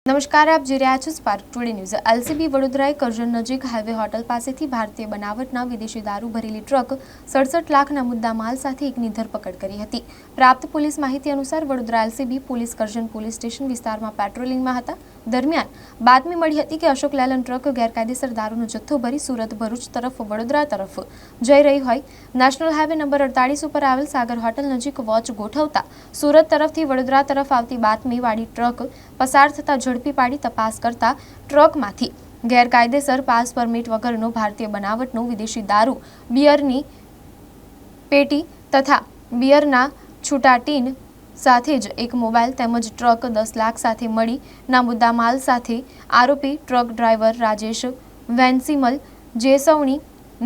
નમસ્કાર, આપ જોઈ રહ્યા છો સ્પાર્ક ટુડે ન્યૂઝ। એલસીબી વડોદરાએ કરજણ નજીક હાઈવે હોટલ પાસેથી ભારતીય બનાવટના વિદેશી દારૂ ભરેલી ટ્રક 67 લાખના મુદ્દામાલ સાથે એકની ધરપકડ કરી હતી। પ્રાપ્ત પોલીસ માહિતી અનુસાર Vadodara LCB police Karjan police station વિસ્તારમાં પેટ્રોલિંગમાં હતા। દરમિયાન બાતમી મળી હતી કે અશોક લેલન ટ્રક ગેરકાયદેસર દારૂનો જથ્થો ભરી સુરત ભરૂચ તરફ વડોદરા તરફ જઈ રહી હોય નેશનલ હાઈવે નંબર 48 ઉપર આવેલ સાગર હોટલ નજીક વોચ ગોઠવતા સુરત તરફથી વડોદરા તરફ આવતી બાતમીવાળી ટ્રક પસાર થતા ઝડપી પાડી તપાસ કરતા ટ્રકમાંથી ગેરકાયદેસર પાસ પરમિટ વગરનો ભારતીય બનાવટનો વિદેશી દારૂ, બિયરની પેટી તથા બિયરના છૂટા ટીન સાથે જ એક મોબાઈલ તેમજ ટ્રક 10 લાખ સાથે મળીના મુદ્દામાલ સાથે આરોપી ટ્રક ડ્રાઈવર રાજેશ વેનસીમલ જેસવણી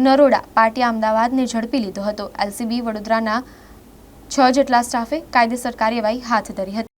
નરોડા પાટિયા અમદાવાદને ઝડપી લીધો હતો। એલસીબી વડોદરાના 6 જેટલા સ્ટાફે કાયદેસર કાર્યવાહી હાથ ધરી હતી।